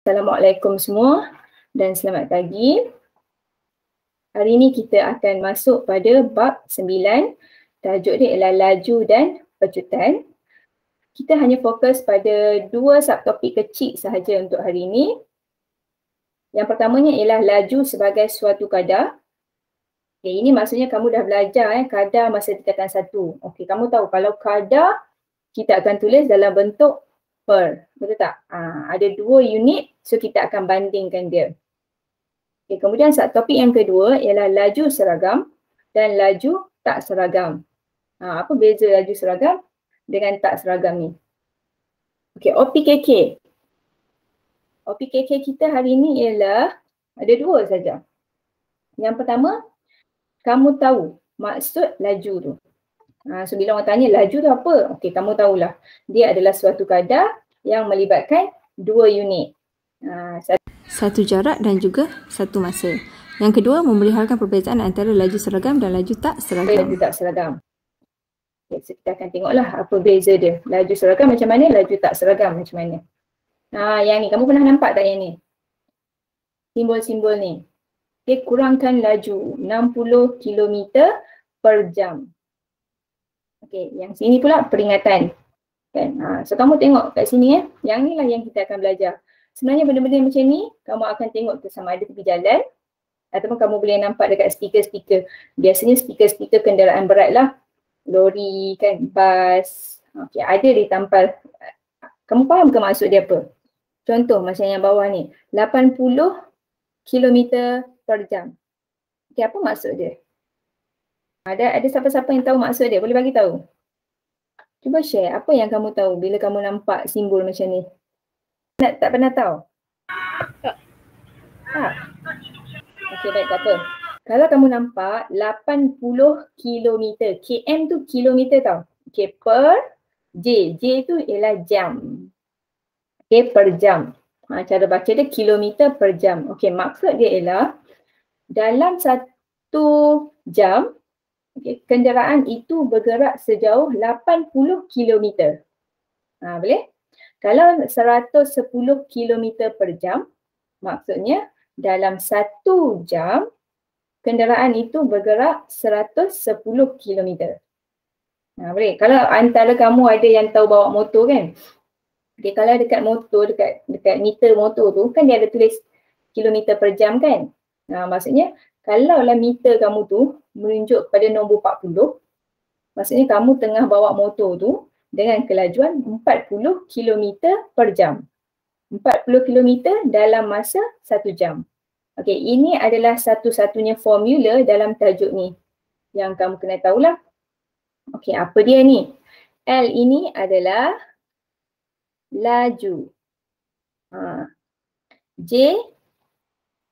Assalamualaikum semua dan selamat pagi. Hari ini kita akan masuk pada bab 9. Tajuk dia ialah laju dan pecutan. Kita hanya fokus pada 2 subtopik kecil sahaja untuk hari ini. Yang pertamanya ialah laju sebagai suatu kadar. Okay, ini maksudnya kamu dah belajar kadar masa tingkatan 1. Okey, kamu tahu kalau kadar kita akan tulis dalam bentuk per. Betul tak? Ada 2 unit, so kita akan bandingkan dia. Okay, kemudian subtopik yang kedua ialah laju seragam dan laju tak seragam. Apa beza laju seragam dengan tak seragam ni? Okey, OPKK. OPKK kita hari ini ialah ada 2 saja. Yang pertama, kamu tahu maksud laju tu. So bila orang tanya laju tu apa? Okey, kamu tahulah. Dia adalah suatu kadar yang melibatkan 2 unit. Satu jarak dan juga satu masa. Yang kedua, memeliharkan perbezaan antara laju seragam dan laju tak seragam. Laju tak seragam. Okay, so kita akan tengoklah apa beza dia. Laju seragam macam mana, laju tak seragam macam mana. Yang ni, kamu pernah nampak tak yang ni? Simbol-simbol ni. Okay, kurangkan laju 60 km per jam. Okay, yang sini pula peringatan. Kan? So kamu tengok kat sini yang ni lah yang kita akan belajar. Sebenarnya benda-benda macam ni, kamu akan tengok tu sama ada tepi jalan ataupun kamu boleh nampak dekat stiker-stiker. Biasanya stiker-stiker kenderaan berat lah. Lori kan, bas. Okay, ada ditampal. Kamu faham ke maksud dia apa? Contoh macam yang bawah ni, 80 km per jam. Okay, apa maksud dia? Ada siapa-siapa yang tahu maksud dia? Boleh bagi tahu? Cuba share apa yang kamu tahu bila kamu nampak simbol macam ni. Tak pernah tahu? Tak. Okey, baik, tak apa. Kalau kamu nampak 80 km, km tu kilometer tau. Okey, per J. J tu ialah jam. Okey, per jam. Cara baca dia kilometer per jam. Okey, maksud dia ialah dalam 1 jam, okay, kenderaan itu bergerak sejauh 80 km. Boleh? Kalau 110 km per jam, maksudnya dalam 1 jam, kenderaan itu bergerak 110 km. Boleh? Kalau antara kamu ada yang tahu bawa motor kan? Okay, kalau dekat motor, dekat meter motor tu, kan dia ada tulis kilometer per jam kan? Maksudnya, kalaulah meter kamu tu menunjuk pada nombor 40, maksudnya kamu tengah bawa motor tu dengan kelajuan 40 km per jam. 40 km dalam masa 1 jam. Okey, ini adalah satu-satunya formula dalam tajuk ni yang kamu kena tahulah. Okey, apa dia ni? L ini adalah laju. J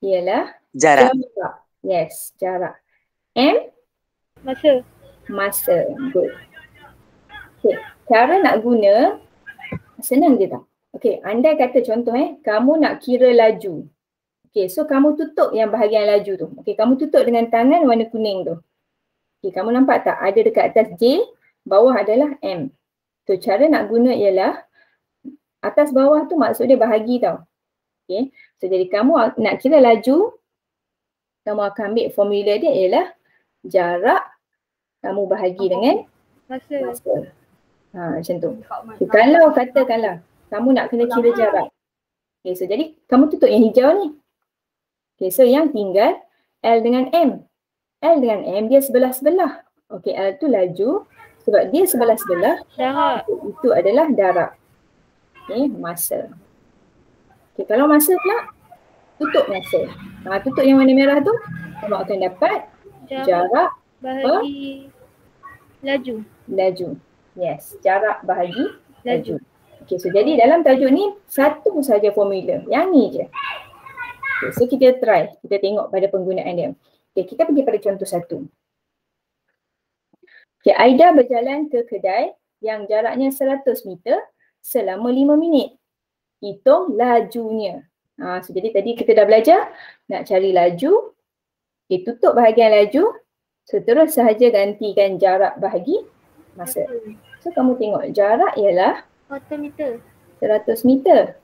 ialah jarak. Yes, jarak. M? Masa. Good. Okay. Cara nak guna, senang je tak? Okay, andai kata contoh kamu nak kira laju. Okay, so kamu tutup yang bahagian laju tu. Okay, kamu tutup dengan tangan warna kuning tu. Okay, kamu nampak tak? Ada dekat atas J, bawah adalah M. So, cara nak guna ialah atas bawah tu maksud dia bahagi tau. Okay, so jadi kamu nak kira laju, kamu akan ambil formula dia ialah jarak kamu bahagi dengan masa. Macam tu. Okay, kalau katakanlah kamu nak kena kira jarak. Okay, so jadi kamu tutup yang hijau ni. Okay, so yang tinggal L dengan M. L dengan M dia sebelah-sebelah. Okay, L tu laju. Sebab dia sebelah-sebelah, itu adalah jarak. Okay, masa. Okay, kalau masa pula, tutup masa. Tutup yang warna merah tu, kamu akan dapat jarak bahagi laju. Yes, jarak bahagi laju. Okay, so jadi dalam tajuk ni, satu saja formula. Yang ni je. Okay, so kita try. Kita tengok pada penggunaan dia. Okay, kita pergi pada contoh 1. Okay, Aida berjalan ke kedai yang jaraknya 100 meter selama 5 minit. Hitung lajunya. So jadi tadi kita dah belajar nak cari laju. Okay, tutup bahagian laju. So terus sahaja gantikan jarak bahagi masa. So kamu tengok jarak ialah 100 meter.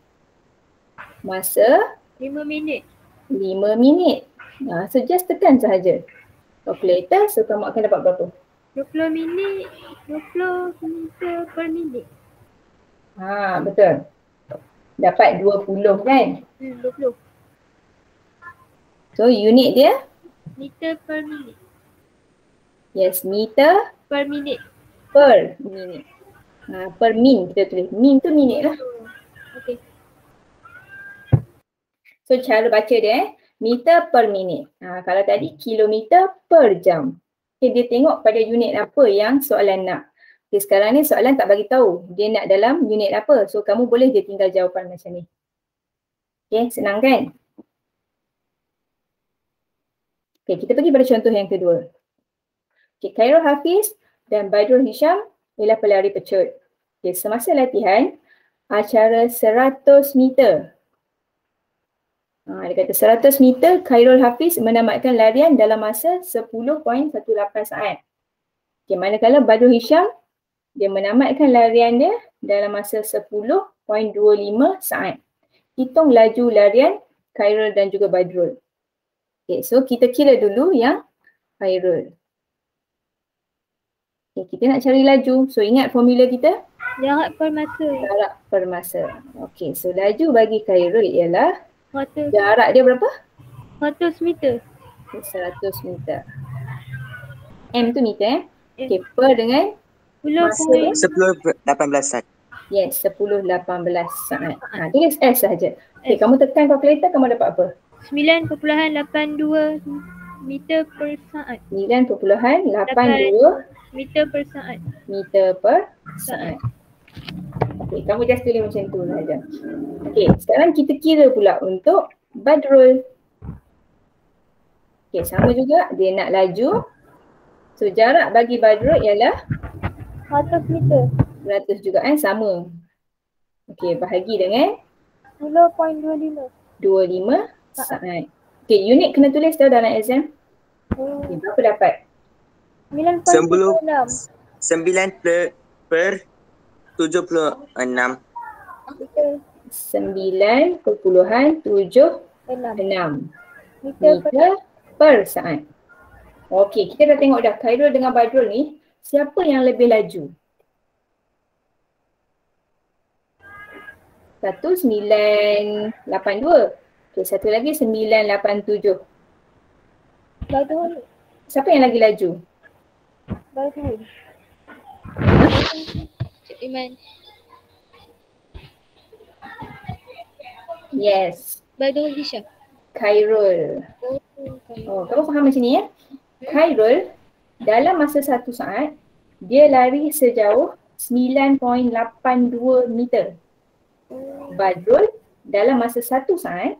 Masa 5 minit. 5 minit. So just tekan sahaja kalkulator, so kamu akan dapat berapa? 20 minit. 20 meter per minit. Betul. Dapat 20 kan? 20. So unit dia? Meter per minit. Yes, meter Per minit. per minit. Per min kita tulis. Min tu minit lah. Okey. So cara baca dia meter per minit. Kalau tadi kilometer per jam. Okay, dia tengok pada unit apa yang soalan nak. Okay, sekarang ni soalan tak bagi tahu dia nak dalam unit apa. So kamu boleh je tinggal jawapan macam ni. Okay, senang kan? Okay, kita pergi pada contoh yang kedua. Okay, Khairul Hafiz dan Badrul Hisham ialah pelari pecut. Okay, semasa latihan acara 100 meter. Dia kata 100 meter Khairul Hafiz menamatkan larian dalam masa 10.18 saat. Okay, manakala Badrul Hisham dia menamatkan larian dia dalam masa 10.25 saat. Hitung laju larian Khairul dan juga Badrul. Okay, so kita kira dulu yang Khairul. Okay, kita nak cari laju. So ingat formula kita? Jarak per masa. Jarak per masa. Okay, so laju bagi Khairul ialah 100 jarak dia berapa? meter. 100 meter. M tu meter Okay, per dengan masa dia? 10.18 saat. Yes, 10.18 saat. Tulis S sahaja. Okay, kamu tekan kalkulator, kamu dapat apa? 9.82 meter per saat. 9.82 Meter per saat. meter per saat. Okay, kamu just tulis macam tu saja. Okay, sekarang kita kira pula untuk Badrul. Okay, sama juga dia nak laju. So jarak bagi Badrul ialah 100 meter. 100 juga sama. Okay, bahagi dengan 10.25. 25 saat. Okay, unit kena tulis tau dalam exam. Okay, berapa dapat? 9.36 9 per 76. meter 9.76 meter per meter per saat. Okey, kita dah tengok dah Khairul dengan Badrul ni siapa yang lebih laju? 1982. Okey, satu lagi 987. Badrul. Siapa yang lagi laju? Badrul. Cik Iman. Yes, Badrul Hisham. Khairul. Kamu faham macam ni ya? Khairul dalam masa 1 saat dia lari sejauh 9.82 meter. Badrul dalam masa 1 saat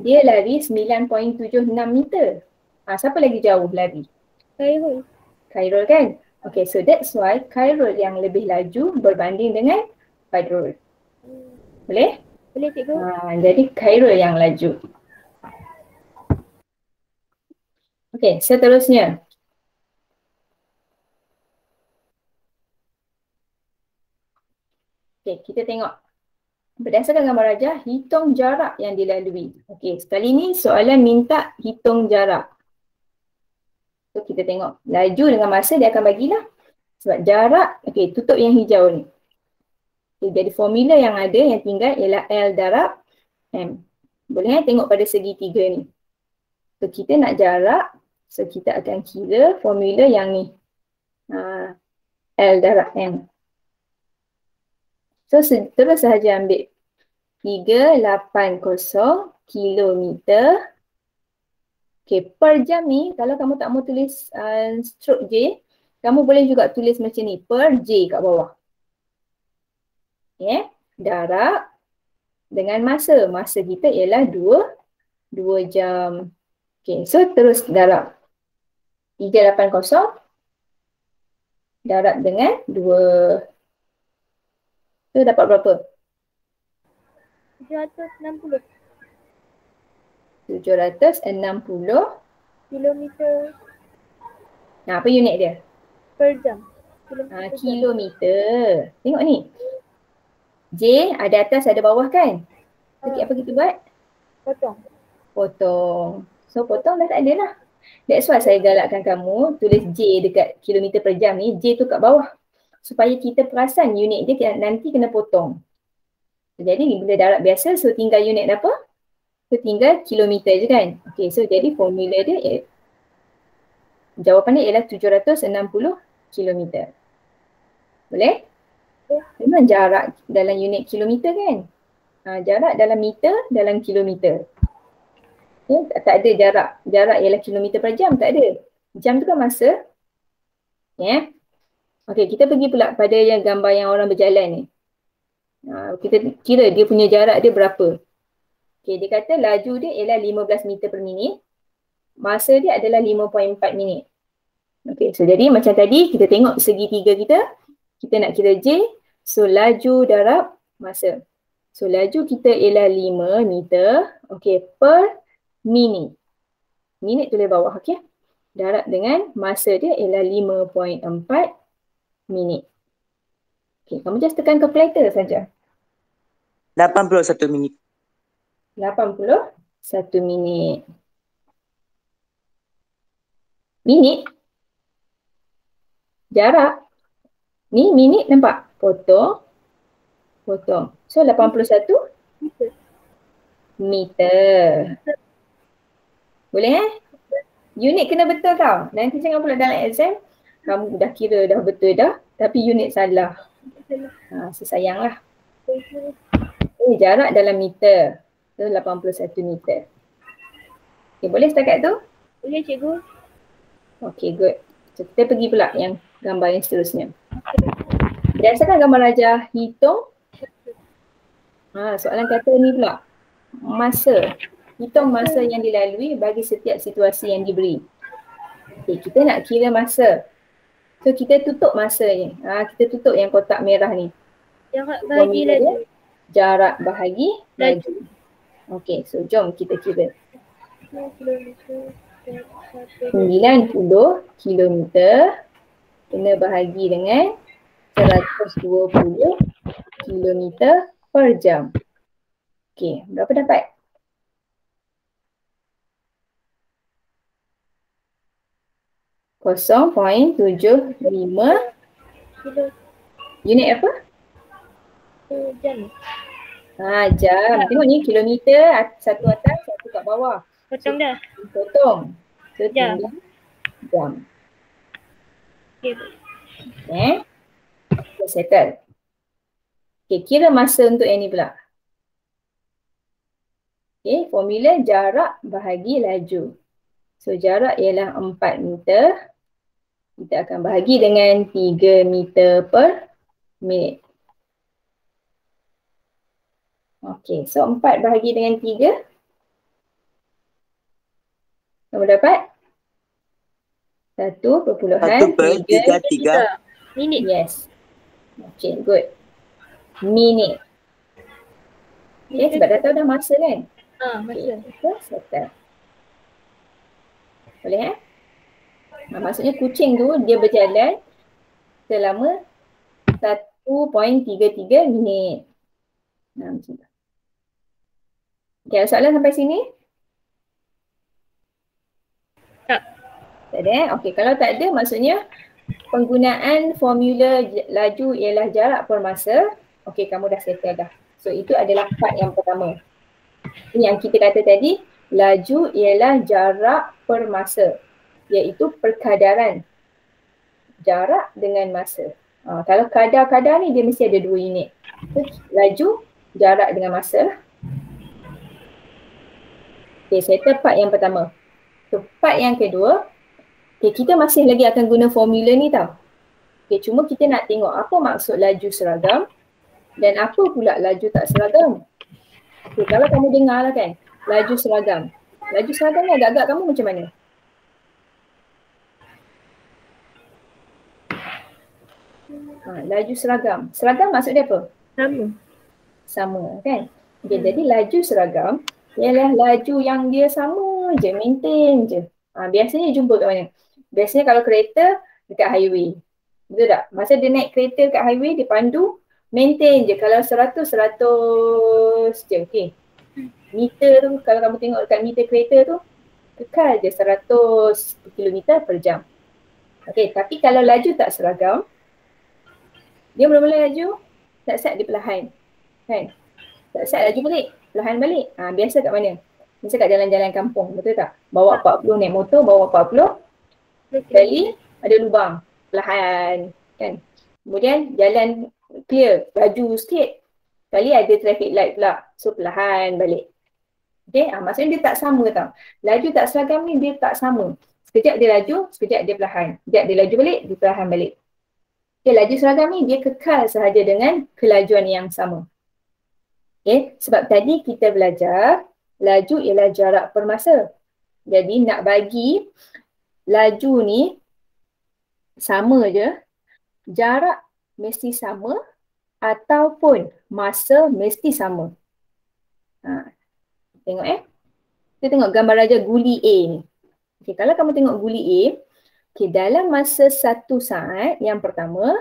dia lari 9.76 meter. Siapa lagi jauh lari? Khairul. Khairul kan? Okay, so that's why Khairul yang lebih laju berbanding dengan Badrul. Boleh? Boleh cikgu? Jadi Khairul yang laju. Okay, seterusnya. Okay, kita tengok. Berdasarkan gambar rajah, hitung jarak yang dilalui. Okay, sekali ni soalan minta hitung jarak. So kita tengok. Laju dengan masa dia akan bagilah. Sebab jarak, okay, tutup yang hijau ni. Okay, jadi formula yang ada yang tinggal ialah L darab M. Boleh tengok pada segitiga ni. So kita nak jarak. So kita akan kira formula yang ni. L darab M. So terus sahaja ambil 380 kilometer. Okay, per jam ni kalau kamu tak mau tulis stroke J, kamu boleh juga tulis macam ni, per J kat bawah. Okay, darab dengan masa. Masa kita ialah 2 jam. Okay, so terus darab. 380 darab dengan 2. So dapat berapa? 760 kilometer apa unit dia? per jam. Kilometer. Tengok ni. J ada atas ada bawah kan? Okey, apa kita buat? Potong. Potong. So potong dah tak ada lah. That's why saya galakkan kamu tulis J dekat kilometer per jam ni, J tu kat bawah. Supaya kita perasan unit dia nanti kena potong. Jadi bila darab biasa, so tinggal unit apa? So tinggal kilometer je kan? Okay, so jadi formula dia, jawapan dia ialah 760 kilometer. Boleh? Memang jarak dalam unit kilometer kan? Jarak dalam meter, dalam kilometer. Okay, tak ada jarak. Jarak ialah kilometer per jam, tak ada. Jam tu kan masa. Yeah. Okay, kita pergi pula pada yang gambar yang orang berjalan ni. Kita kira dia punya jarak dia berapa. Okay, dia kata laju dia ialah 15 meter per minit. Masa dia adalah 5.4 minit. Okay, so jadi macam tadi kita tengok segitiga kita nak kira J. So laju darab masa. So laju kita ialah 5 meter, okay, per minit. Minit tulis bawah, okay. Darab dengan masa dia ialah 5.4 minit. Okay, kamu just tekan calculator saja. 81 minit. 81 minit. Minit? Jarak? Ni minit nampak? Potong. Potong. So 81 meter. Boleh Unit kena betul tau. Nanti jangan pula dalam exam, kamu dah kira dah betul dah, tapi unit salah. Sesayanglah. Jarak dalam meter. So 81 meter. Okay, boleh setakat tu? Boleh cikgu. Okay, good. So kita pergi pula yang gambar yang seterusnya. Berdasarkan gambar rajah, hitung. Soalan kata ni pula. Masa. Hitung masa yang dilalui bagi setiap situasi yang diberi. Okay, kita nak kira masa. So kita tutup masa ni. Kita tutup yang kotak merah ni. Jarak bahagi laju. Jarak bahagi laju. Okay, so jom kita kira. 90 kilometer kena bahagi dengan 120 kilometer per jam. Okay, berapa dapat? Kosong 0.75 unit apa? Jam. Jam. Tengok ni kilometer, satu atas, satu kat bawah. Potong dah. Potong. So Jam. Jam. Okay. Settle. Okay, kira masa untuk yang ni pula. Okay, formula jarak bahagi laju. So jarak ialah 4 meter. Kita akan bahagi dengan 3 meter per minit. Okay, so 4 bahagi dengan 3. Kamu dapat? 1.33 minit. Yes. Okay, good. Minit. Okay, sebab dah tahu dah masa kan? Masa. Okay, settle. Boleh maksudnya kucing tu dia berjalan selama 1.33 minit. Macam tu. Okay, ada soalan sampai sini? Tak. Tak ada Okay, kalau tak ada maksudnya penggunaan formula laju ialah jarak per masa. Okay, kamu dah settle dah. So itu adalah part yang pertama. Ini yang kita kata tadi, laju ialah jarak per masa. Iaitu perkadaran jarak dengan masa. Kalau kadar-kadar ni dia mesti ada 2 unit. So, laju, jarak dengan masa. Okay, settle part yang pertama. So part yang kedua, okay, kita masih lagi akan guna formula ni tau. Okay, cuma kita nak tengok apa maksud laju seragam dan apa pula laju tak seragam. Okay, kalau kamu dengar lah kan, laju seragam. Laju seragam ni agak-agak kamu macam mana? Laju seragam. Seragam maksud dia apa? Sama kan? Okay, jadi laju seragam ialah laju yang dia sama je, maintain je. Biasanya jumpa kat mana? Biasanya kalau kereta dekat highway. Betul tak? Masa dia naik kereta kat highway, dia pandu, maintain je. Kalau 100, 100 je. Okay. meter tu, kalau kamu tengok dekat meter kereta tu, kekal je 100 km per jam. Okey, tapi kalau laju tak seragam, dia mula-mula laju, sat-sat dia perlahan. Kan? Sat-sat laju balik, perlahan balik. Biasa kat mana? Biasa kat jalan-jalan kampung, betul tak? Bawa 40 naik motor, bawa 40, sekali ada lubang, perlahan. Kan? Kemudian jalan clear, laju sikit. Sekali ada traffic light pula, so perlahan balik. Okay, maksudnya dia tak sama tau. Laju tak seragam ni dia tak sama. Sekejap dia laju, sekejap dia perlahan. Sekejap dia laju balik, dia perlahan balik. Okay, laju seragam ni dia kekal sahaja dengan kelajuan yang sama. Okay, sebab tadi kita belajar laju ialah jarak per masa. Jadi nak bagi laju ni sama je, jarak mesti sama ataupun masa mesti sama. Tengok kita tengok gambar raja guli A ni. Okay, kalau kamu tengok guli A, okay, dalam masa 1 saat yang pertama,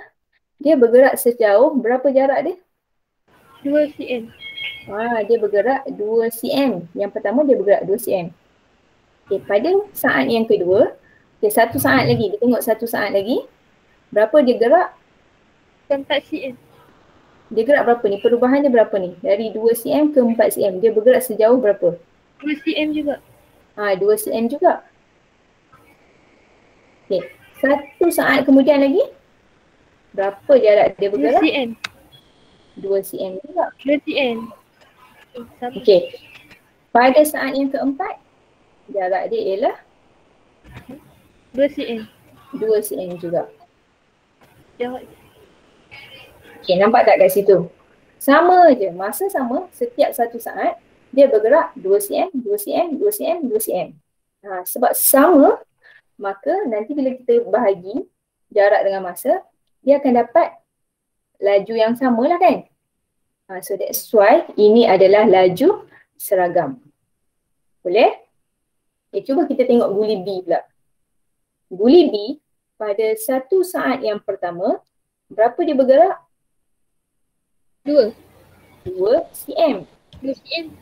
dia bergerak sejauh berapa jarak dia? 2 cm. Dia bergerak 2 cm. Yang pertama dia bergerak 2 cm. Okay, pada saat yang kedua, okay, 1 saat lagi, kita tengok 1 saat lagi, berapa dia gerak? 4 cm. Dia gerak berapa ni? Perubahan dia berapa ni? Dari 2 cm ke 4 cm. Dia bergerak sejauh berapa? 2 cm juga. 2 cm juga. Okay. 1 saat kemudian lagi, berapa jarak dia 2 bergerak? cm. 2 cm juga. 2 cm. Sama. Okay. Pada saat yang keempat, jarak dia ialah 2 cm. 2 cm juga. Jarak. Okay, nampak tak kat situ? Sama je, masa sama, setiap 1 saat, dia bergerak 2 cm, 2 cm, 2 cm, 2 cm. Sebab sama, maka nanti bila kita bahagi jarak dengan masa, dia akan dapat laju yang sama lah kan? So that's why ini adalah laju seragam. Boleh? Okay, cuba kita tengok guli B pula. Guli B pada 1 saat yang pertama, berapa dia bergerak? 2 cm. 2 cm.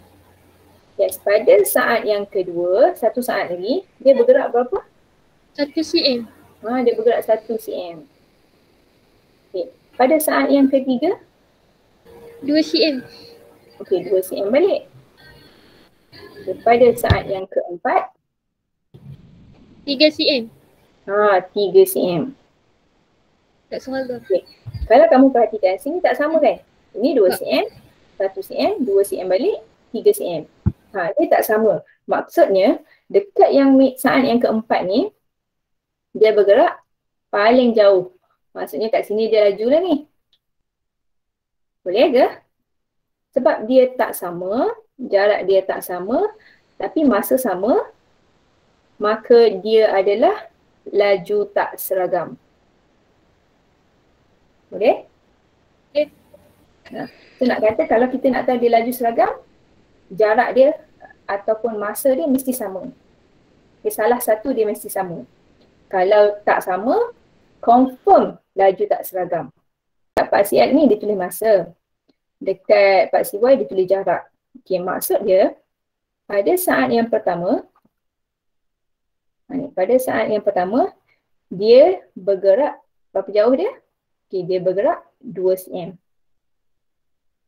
Yes, pada saat yang kedua, 1 saat lagi, dia bergerak berapa? 1 cm. Dia bergerak 1 cm. Okay. Pada saat yang ketiga, 2 cm. okay, 2 cm balik. Okay. Pada saat yang keempat, 3 cm. 3 cm. Tak salah. Okay. Kalau kamu perhatikan, sini tak sama kan? Ini 2 cm, 1 cm, 2 cm balik, 3 cm. Dia tak sama. Maksudnya, dekat yang saat yang keempat ni, dia bergerak paling jauh. Maksudnya kat sini dia laju lah ni. Boleh ke? Sebab dia tak sama, jarak dia tak sama, tapi masa sama, maka dia adalah laju tak seragam. Boleh? So nak kata kalau kita nak tahu dia laju seragam, jarak dia ataupun masa dia mesti sama. Salah satu dia mesti sama. Kalau tak sama, confirm laju tak seragam. Dekat Pak Siad ni dia tulis masa. Dekat Pak Siwai dia tulis jarak. Okay, maksud dia pada saat yang pertama, dia bergerak berapa jauh dia? Okay, dia bergerak 2 cm.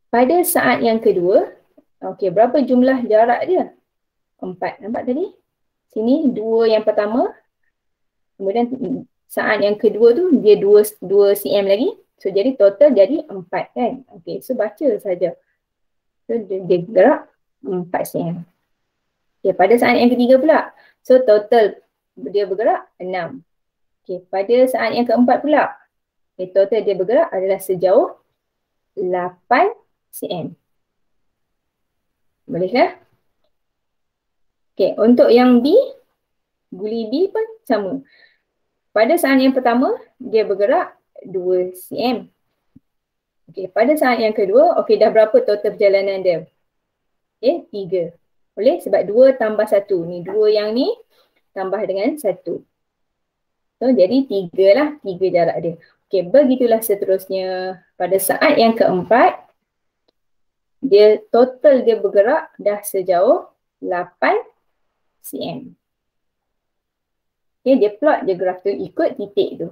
Pada saat yang kedua, okay, berapa jumlah jarak dia? 4. Nampak tadi? Sini 2 yang pertama. Kemudian saat yang kedua tu dia 2 cm lagi. So jadi total jadi 4 kan? Okay, so baca saja. So dia gerak 4 cm. Okay, pada saat yang ketiga pula. So total dia bergerak 6. Okay, pada saat yang keempat pula. Okay, total dia bergerak adalah sejauh 8 cm. Boleh ke? Okay, untuk yang B, guli B pun sama. Pada saat yang pertama, dia bergerak 2 cm. Okay, pada saat yang kedua, okay, dah berapa total perjalanan dia? Okay, 3. Boleh? Sebab 2 tambah 1. Ni 2 yang ni tambah dengan 1. So, jadi 3 lah, 3 jarak dia. Okay, begitulah seterusnya. Pada saat yang keempat, total dia bergerak dah sejauh 8 cm. Okay, dia plot je graf tu ikut titik tu.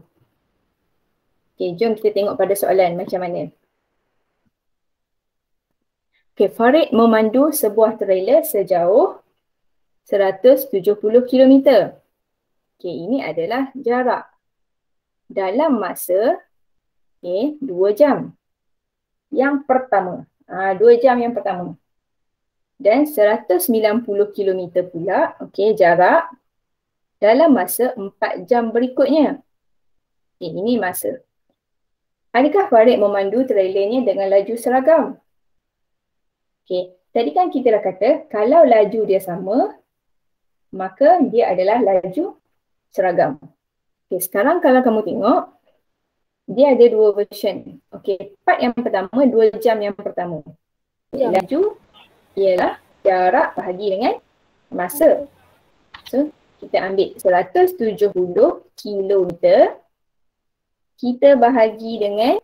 Okay, jom kita tengok pada soalan macam mana. Okay, Farid memandu sebuah trailer sejauh 170 km. Okay, ini adalah jarak. Dalam masa 2 jam. Yang pertama. 2 jam yang pertama. Dan 190 km pula, jarak dalam masa 4 jam berikutnya. Ini masa. Adakah Farid memandu trailernya dengan laju seragam? Tadi kan kita dah kata, kalau laju dia sama, maka dia adalah laju seragam. Sekarang kalau kamu tengok, dia ada dua version. Part yang pertama, 2 jam yang pertama. Laju ialah jarak bahagi dengan masa. So, kita ambil 170 km, kita bahagi dengan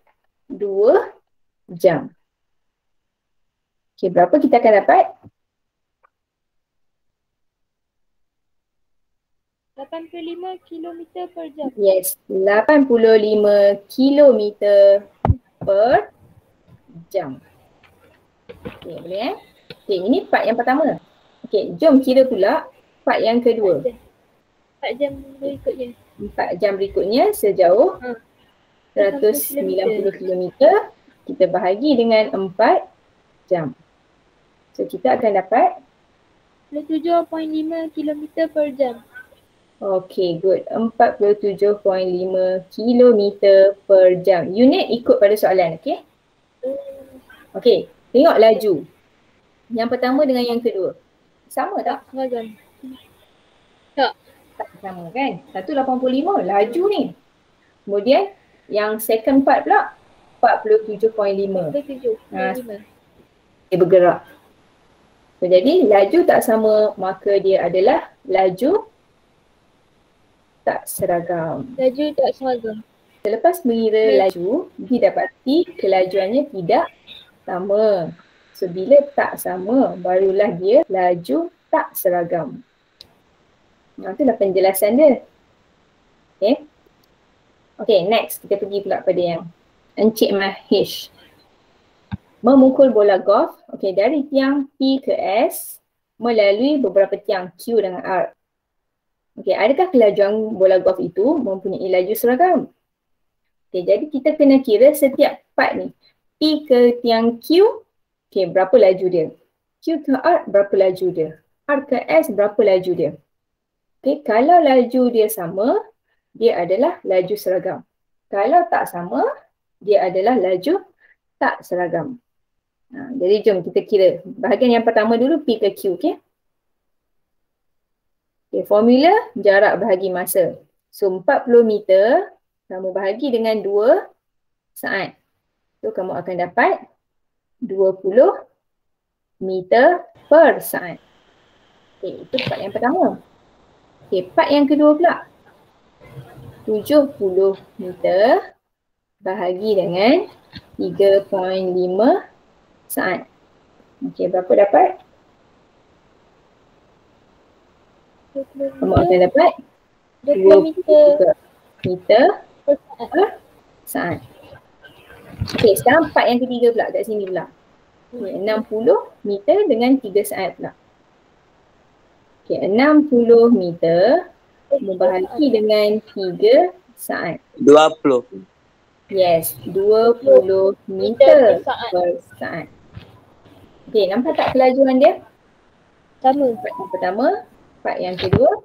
2 jam. Berapa kita akan dapat? 85 km per jam. Yes, 85 km per jam. Boleh ini part yang pertama. Jom kira pula part yang kedua. 4 jam berikutnya. 4 jam berikutnya sejauh 190 km. Kita bahagi dengan 4 jam. So, kita akan dapat 47.5 km per jam. Good. 47.5 km per jam. Unit ikut pada soalan, tengok laju. Yang pertama dengan yang kedua. Sama tak? Seragam. Tak. Tak sama kan? 185 laju ni. Kemudian yang second part pula 47.5. 47.5. Dia bergerak. So, jadi laju tak sama, maka dia adalah laju tak seragam. Laju tak seragam. Selepas mengira laju, didapati kelajuannya tidak sama. So, bila tak sama, barulah dia laju tak seragam. Itulah penjelasan dia. Next. Kita pergi pula pada yang Encik Mahish. Memukul bola golf dari tiang P ke S melalui beberapa tiang Q dengan R. Adakah kelajuan bola golf itu mempunyai laju seragam? Jadi kita kena kira setiap part ni. P ke tiang Q, berapa laju dia? Q ke R, berapa laju dia? R ke S, berapa laju dia? Kalau laju dia sama, dia adalah laju seragam. Kalau tak sama, dia adalah laju tak seragam. Jadi jom kita kira. Bahagian yang pertama dulu, P ke Q. Formula jarak bahagi masa. So 40 meter, kamu bahagi dengan 2 saat. So kamu akan dapat 20 meter per saat. Itu part yang pertama. Part yang kedua pula. 70 meter bahagi dengan 3.5 saat. Berapa dapat? Kamu akan dapat 20 meter per saat. Sekarang part yang ketiga pula kat sini pula. 60 meter dengan 3 saat pula. 60 meter membahagi dengan 3 saat. 20. Yes, 20 meter per saat. Nampak tak kelajuan dia? Sama. Part yang pertama, part yang kedua,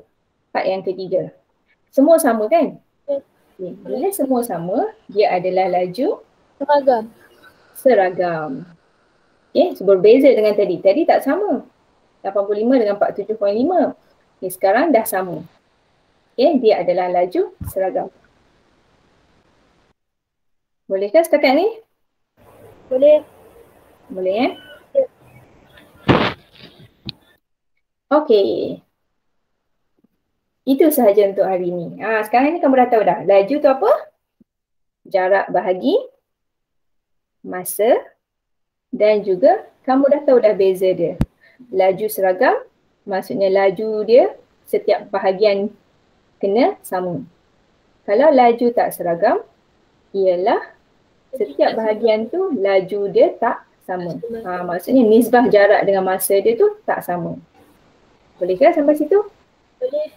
part yang ketiga. Semua sama kan? Bila semua sama, dia adalah laju seragam. So berbeza dengan tadi. Tadi tak sama. 85 dengan 47.5. Sekarang dah sama. Dia adalah laju seragam. Bolehkah setakat ni? Boleh. Boleh Itu sahaja untuk hari ni. Sekarang ni kamu dah tahu dah. Laju tu apa? Jarak bahagi masa dan juga kamu dah tahu dah beza dia. Laju seragam, maksudnya laju dia setiap bahagian kena sama. Kalau laju tak seragam, ialah setiap bahagian tu laju dia tak sama. Maksudnya nisbah jarak dengan masa dia tu tak sama. Bolehkah sampai situ? Boleh.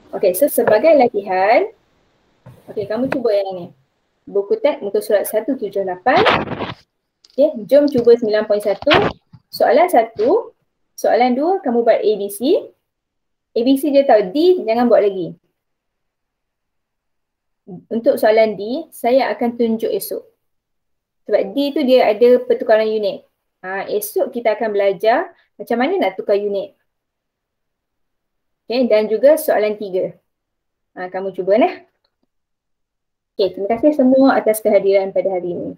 Okey, so sebagai latihan, okey, kamu cuba yang ni. Buku teks muka surat 178. Okey, jom cuba 9.1. Soalan 1, soalan 2 kamu buat ABC. ABC je tahu, D jangan buat lagi. Untuk soalan D, saya akan tunjuk esok. Sebab D tu dia ada pertukaran unit. Esok kita akan belajar macam mana nak tukar unit. Okay, dan juga soalan 3. Kamu cuba nah. Okay, terima kasih semua atas kehadiran pada hari ini.